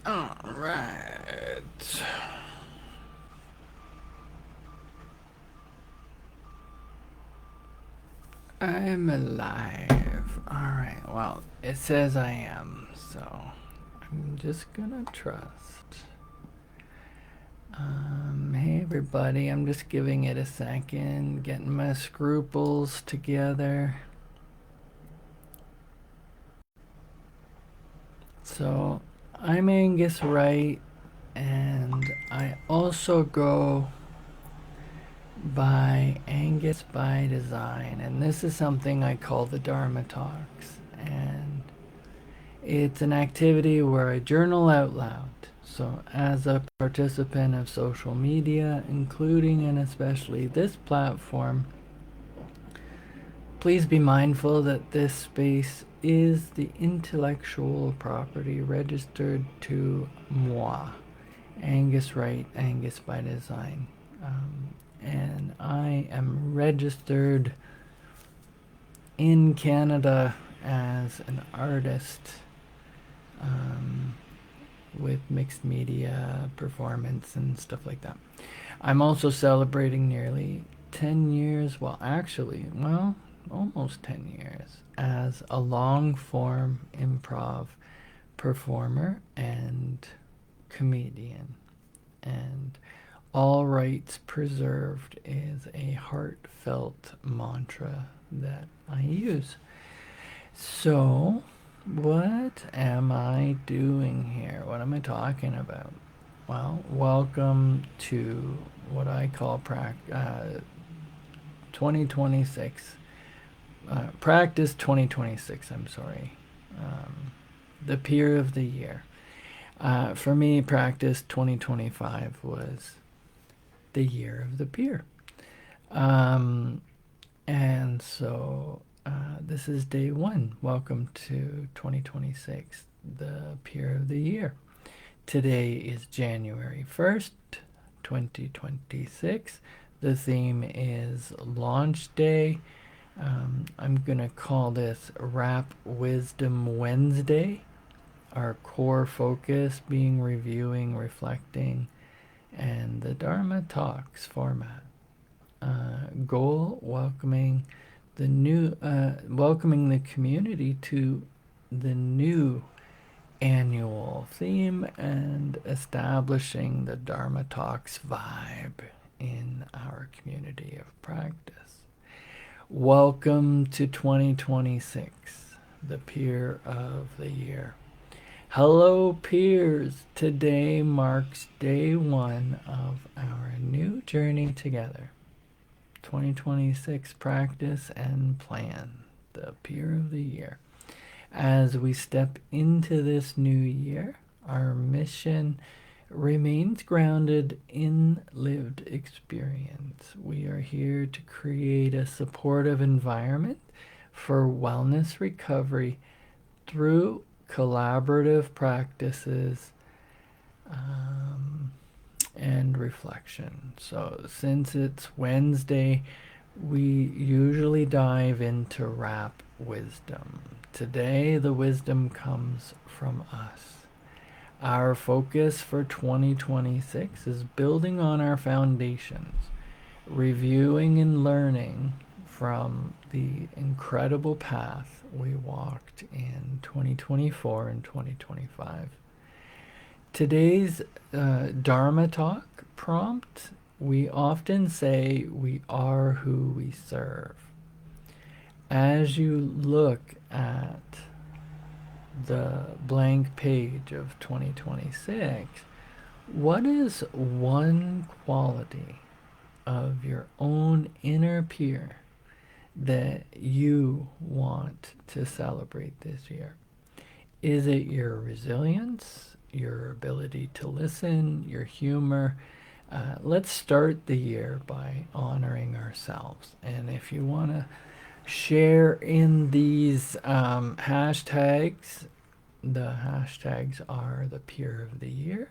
All right. I'm alive. All right. Well, it says I am, so I'm just gonna trust. Hey everybody, I'm just giving it a second, getting my scruples together. So, I'm Angus Wright, and I also go by Angus by Design, and this is something I call the Dharma Talks, and it's an activity where I journal out loud. So, as a participant of social media, including and especially this platform, please be mindful that this space is the intellectual property registered to moi, Angus Wright, Angus by Design. And I am registered in Canada as an artist with mixed media performance and stuff like that. I'm also celebrating nearly 10 years, almost 10 years as a long form improv performer and comedian. And all rights preserved is a heartfelt mantra that I use. So, what am I doing here? What am I talking about? Well, welcome to what I call 2026. Practice 2026, I'm sorry. The peer of the year. For me, practice 2025 was the year of the peer. And so this is day one. Welcome to 2026, the peer of the year. Today is January 1st, 2026. The theme is Launch Day. I'm going to call this Rap Wisdom Wednesday. Our core focus being reviewing, reflecting, and the Dharma Talks format. Goal: welcoming the community to the new annual theme and establishing the Dharma Talks vibe in our community of practice. Welcome to 2026, the peer of the year. Hello, peers. Today marks day one of our new journey together. 2026 practice and plan, the peer of the year. As we step into this new year, our mission remains grounded in lived experience. We are here to create a supportive environment for wellness recovery through collaborative practices and reflection. So, since it's Wednesday, we usually dive into rap wisdom. Today, the wisdom comes from us. Our focus for 2026 is building on our foundations, reviewing and learning from the incredible path we walked in 2024 and 2025. Today's Dharma Talk prompt: we often say we are who we serve. As you look at the blank page of 2026, what is one quality of your own inner peer that you want to celebrate this year? Is it your resilience, your ability to listen, your humor? Let's start the year by honoring ourselves. And if you want to share in these hashtags, the hashtags are the peer of the year,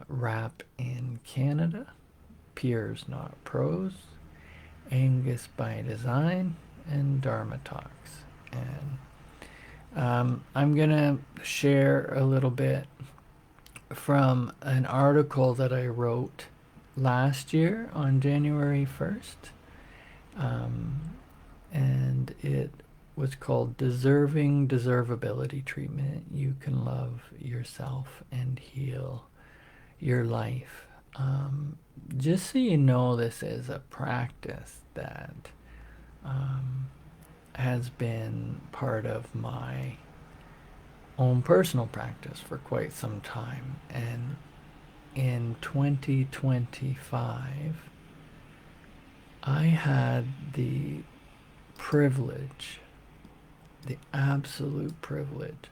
rap in Canada, peers not pros, Angus by Design, and Dharma Talks. And I'm gonna share a little bit from an article that I wrote last year on January 1st. And it was called Deservability Treatment. You can love yourself and heal your life. Just so you know, this is a practice that has been part of my own personal practice for quite some time. And in 2025, I had the privilege, the absolute privilege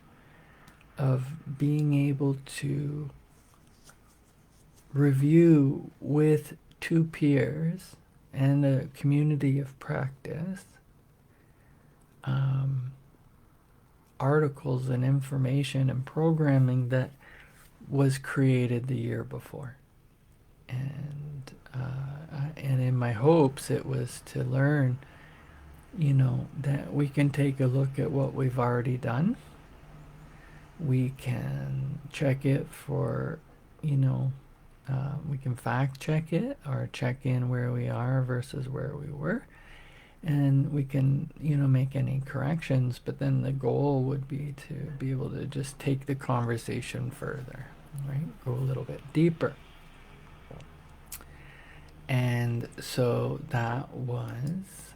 of being able to review with two peers and a community of practice articles and information and programming that was created the year before. And in my hopes, it was to learn, that we can take a look at what we've already done. We can check it for, we can fact check it or check in where we are versus where we were. And we can, make any corrections, but then the goal would be to be able to just take the conversation further, right? Go a little bit deeper. And so that was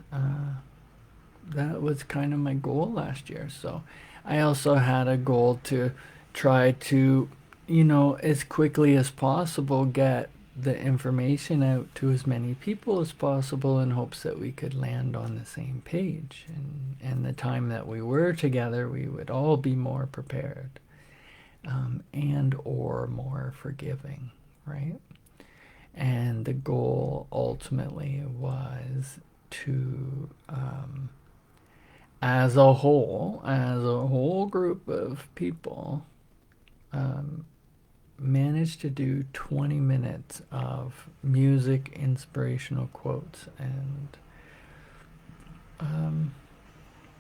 kind of my goal last year. So I also had a goal to try to, as quickly as possible, get the information out to as many people as possible in hopes that we could land on the same page. And the time that we were together, we would all be more prepared and or more forgiving, right? And the goal ultimately was to, as a whole group of people, managed to do 20 minutes of music, inspirational quotes, and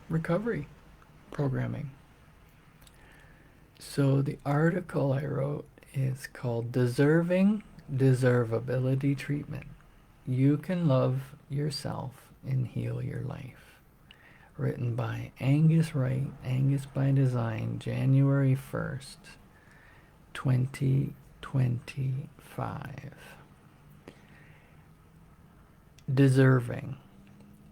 recovery programming. So the article I wrote is called Deservability Treatment. You can love yourself and heal your life. Written by Angus Wright, Angus by Design, January 1st, 2025. Deserving.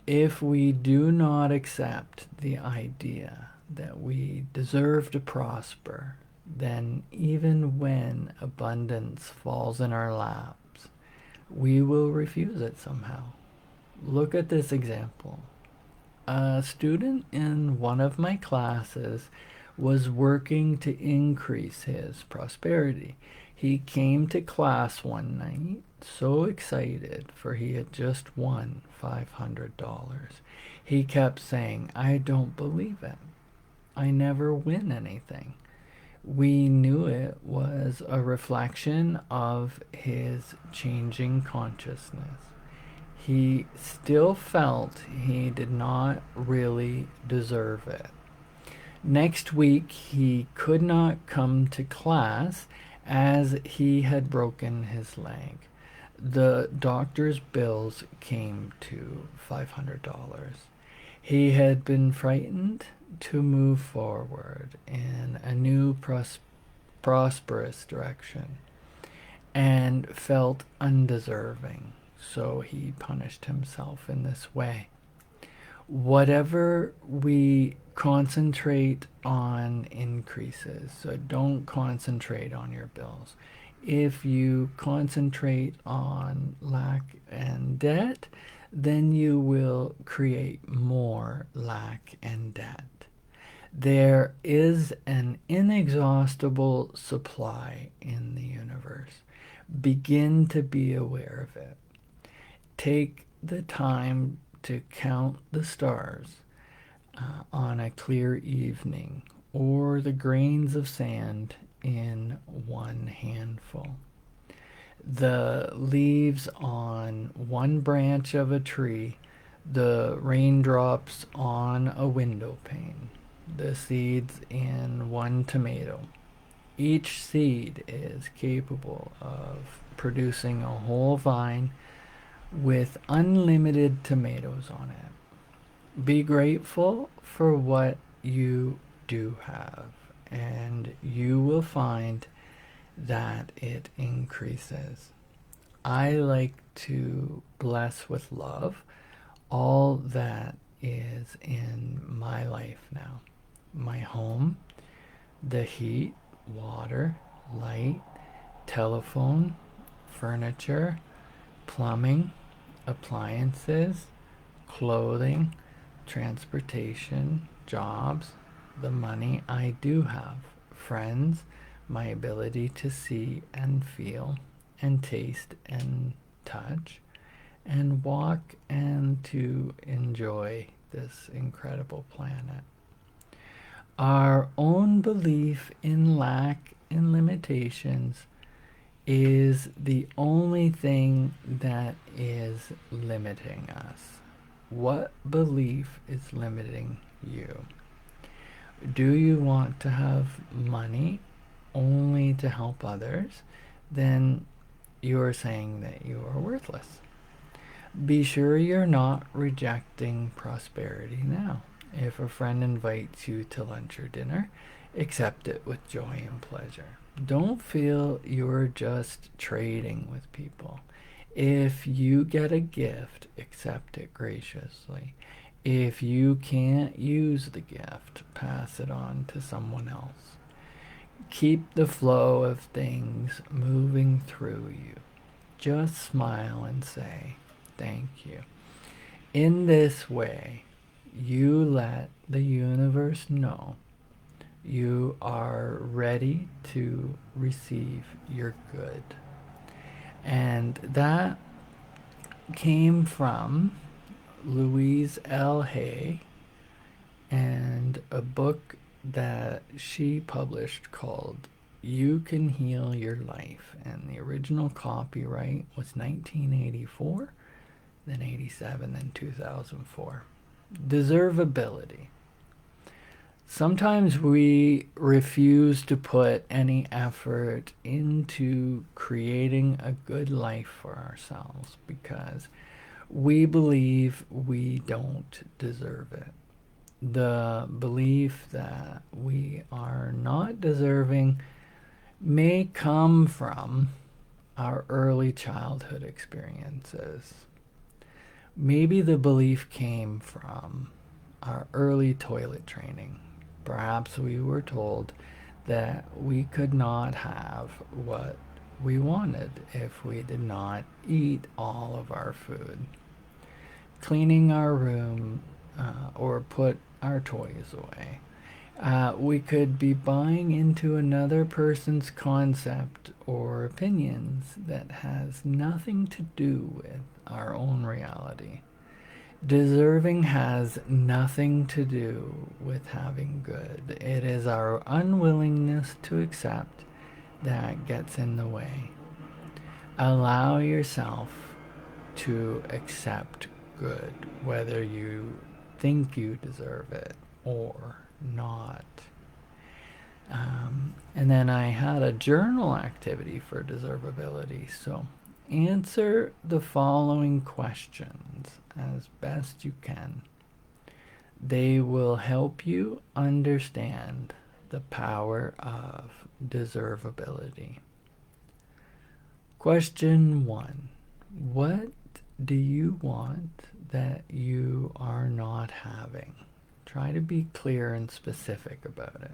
If we do not accept the idea that we deserve to prosper, then even when abundance falls in our laps, we will refuse it somehow. Look at this example. A student in one of my classes was working to increase his prosperity. He came to class one night so excited, for he had just won $500. He kept saying, "I don't believe it. I never win anything." We knew it was a reflection of his changing consciousness. He still felt he did not really deserve it. Next week, he could not come to class as he had broken his leg. The doctor's bills came to $500. He had been frightened to move forward in a new prosperous direction and felt undeserving, so he punished himself in this way. Whatever we concentrate on increases, so don't concentrate on your bills. If you concentrate on lack and debt, then you will create more lack and debt. There is an inexhaustible supply in the universe. Begin to be aware of it. Take the time to count the stars on a clear evening, or the grains of sand in one handful. The leaves on one branch of a tree, the raindrops on a window pane, the seeds in one tomato. Each seed is capable of producing a whole vine with unlimited tomatoes on it. Be grateful for what you do have, and you will find that it increases. I like to bless with love all that is in my life now. My home, the heat, water, light, telephone, furniture, plumbing, appliances, clothing, transportation, jobs, the money I do have, friends, my ability to see and feel and taste and touch and walk and to enjoy this incredible planet. Our own belief in lack and limitations is the only thing that is limiting us. What belief is limiting you? Do you want to have money only to help others? Then you're saying that you are worthless. Be sure you're not rejecting prosperity now. If a friend invites you to lunch or dinner, accept it with joy and pleasure. Don't feel you're just trading with people. If you get a gift, accept it graciously. If you can't use the gift, pass it on to someone else. Keep the flow of things moving through you. Just smile and say, thank you. In this way, you let the universe know you are ready to receive your good. And that came from Louise L. Hay and a book that she published called You Can Heal Your Life. And the original copyright was 1984, then 87, then 2004. Deservability. Sometimes we refuse to put any effort into creating a good life for ourselves because we believe we don't deserve it. The belief that we are not deserving may come from our early childhood experiences. Maybe the belief came from our early toilet training. Perhaps we were told that we could not have what we wanted if we did not eat all of our food. Cleaning our room or put our toys away. We could be buying into another person's concept or opinions that has nothing to do with our own reality. Deserving has nothing to do with having good. It is our unwillingness to accept that gets in the way. Allow yourself to accept good, whether you think you deserve it or not. And then I had a journal activity for deservability. So answer the following questions as best you can. They will help you understand the power of deservability. Question 1. What do you want that you are not having? Try to be clear and specific about it.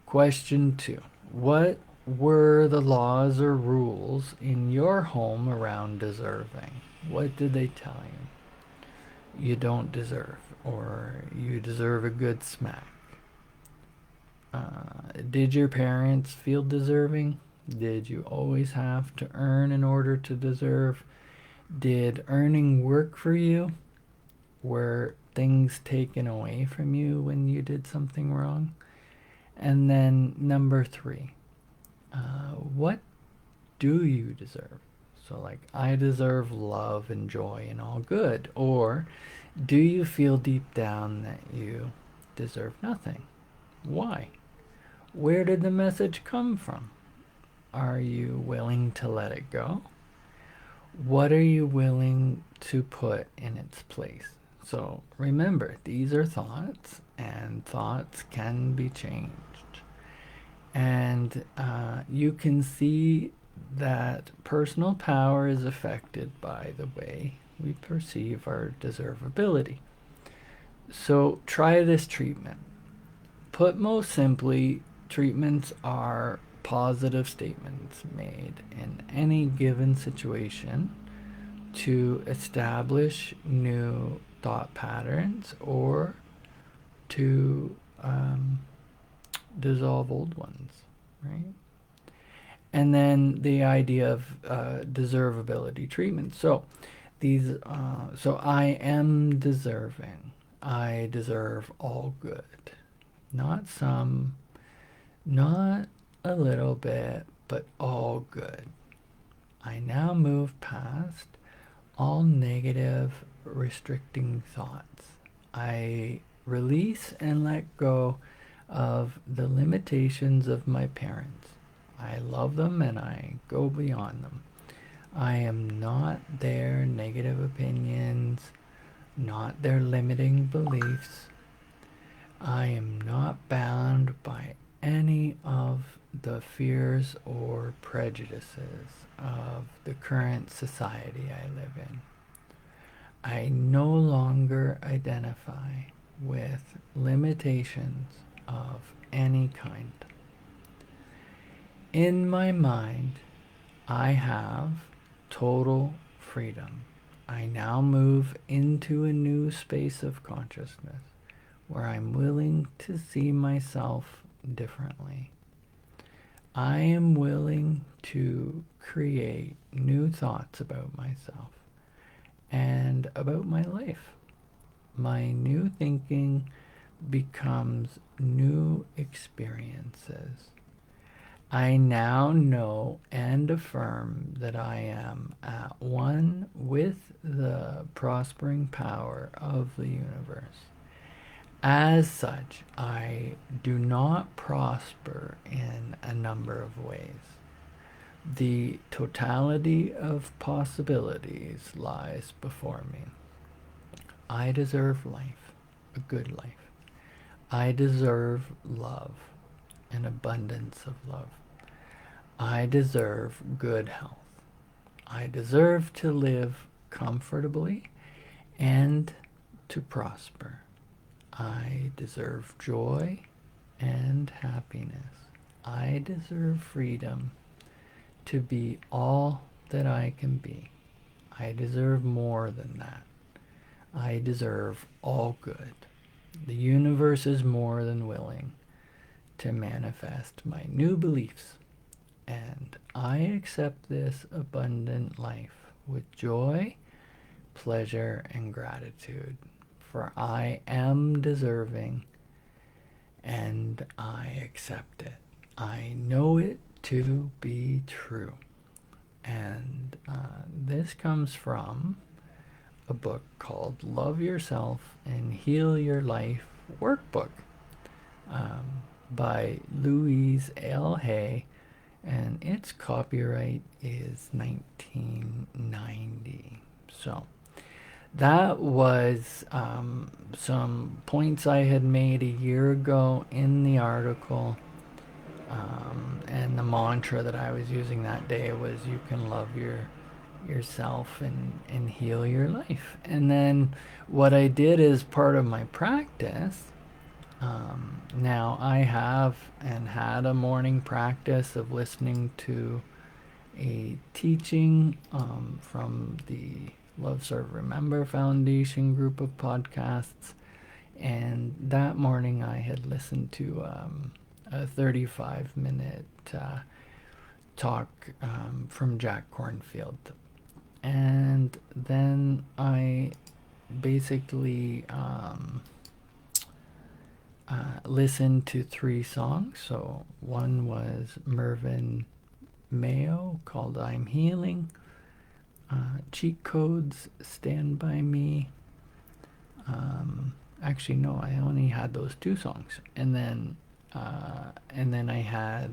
Question 2. What were the laws or rules in your home around deserving? What did they tell you? You don't deserve, or you deserve a good smack. Did your parents feel deserving? Did you always have to earn in order to deserve? Did earning work for you? Were things taken away from you when you did something wrong? And then number 3, what do you deserve? So like, I deserve love and joy and all good. Or do you feel deep down that you deserve nothing? Why? where did the message come from? Are you willing to let it go? What are you willing to put in its place? So remember, these are thoughts, and thoughts can be changed. And you can see that personal power is affected by the way we perceive our deservability. So try this treatment. Put most simply, treatments are positive statements made in any given situation to establish new thought patterns or to dissolve old ones, right? And then the idea of deservability treatment. So so I am deserving. I deserve all good, not some, not a little bit, but all good. I now move past all negative, restricting thoughts. I release and let go of the limitations of my parents. I love them and I go beyond them. I am not their negative opinions, not their limiting beliefs. I am not bound by any of the fears or prejudices of the current society I live in. I no longer identify with limitations of any kind. In my mind, I have total freedom. I now move into a new space of consciousness where I'm willing to see myself differently. I am willing to create new thoughts about myself and about my life. My new thinking becomes new experiences. I now know and affirm that I am at one with the prospering power of the universe. As such, I do not prosper in a number of ways. The totality of possibilities lies before me. I deserve life, a good life. I deserve love, an abundance of love. I deserve good health. I deserve to live comfortably and to prosper. I deserve joy and happiness. I deserve freedom to be all that I can be. I deserve more than that. I deserve all good. The universe is more than willing to manifest my new beliefs, and I accept this abundant life with joy, pleasure, and gratitude, for I am deserving and I accept it. I know it to be true. And this comes from a book called Love Yourself and Heal Your Life Workbook by Louise L. Hay, and its copyright is 1990. So that was some points I had made a year ago in the article. And the mantra that I was using that day was, you can love yourself and heal your life. And then what I did as part of my practice, now I have and had a morning practice of listening to a teaching from the Love, Serve, Remember Foundation group of podcasts. And that morning I had listened to a 35-minute talk from Jack Cornfield. And then I basically listened to 3 songs. So one was Mervyn Mayo called I'm Healing, Cheat Codes, Stand By Me. Actually, no, I only had those 2 songs. And then And then I had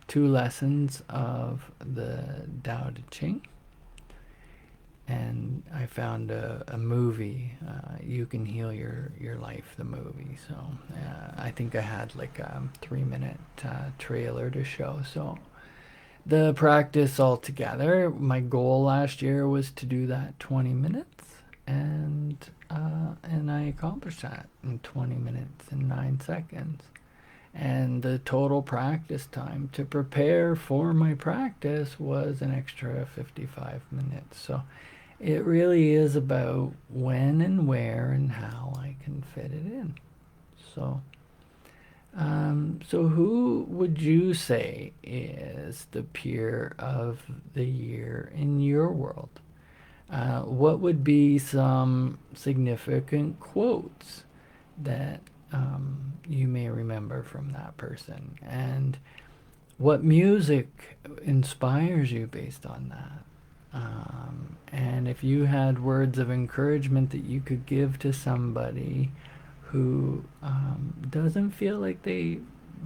2 lessons of the Tao Te Ching. And I found a movie, You Can Heal Your Life, the movie. So I think I had like a 3-minute trailer to show. So the practice altogether, my goal last year was to do that 20 minutes. And I accomplished that in 20 minutes and 9 seconds. And the total practice time to prepare for my practice was an extra 55 minutes. So it really is about when and where and how I can fit it in. So, so who would you say is the peer of the year in your world? What would be some significant quotes that you may remember from that person? And what music inspires you based on that? And if you had words of encouragement that you could give to somebody who doesn't feel like they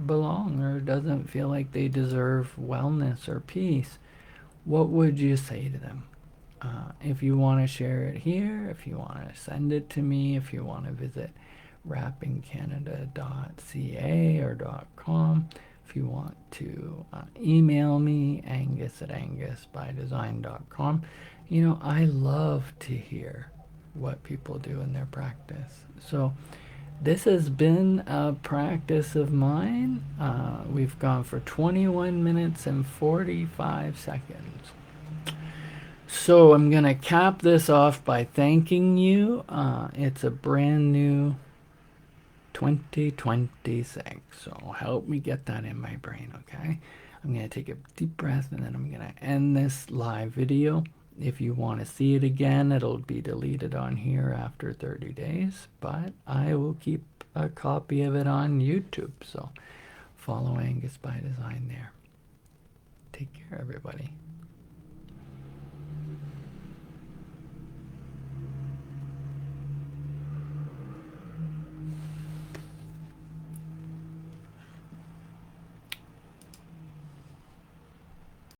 belong or doesn't feel like they deserve wellness or peace, what would you say to them? If you want to share it here, if you want to send it to me, if you want to visit rappingcanada.ca or .com, if you want to email me, angus@angusbydesign.com. I love to hear what people do in their practice. So this has been a practice of mine. We've gone for 21 minutes and 45 seconds. So I'm going to cap this off by thanking you. It's a brand new 2026. So help me get that in my brain, okay? I'm going to take a deep breath and then I'm going to end this live video. If you want to see it again, it'll be deleted on here after 30 days, but I will keep a copy of it on YouTube. So follow Angus by Design there. Take care, everybody.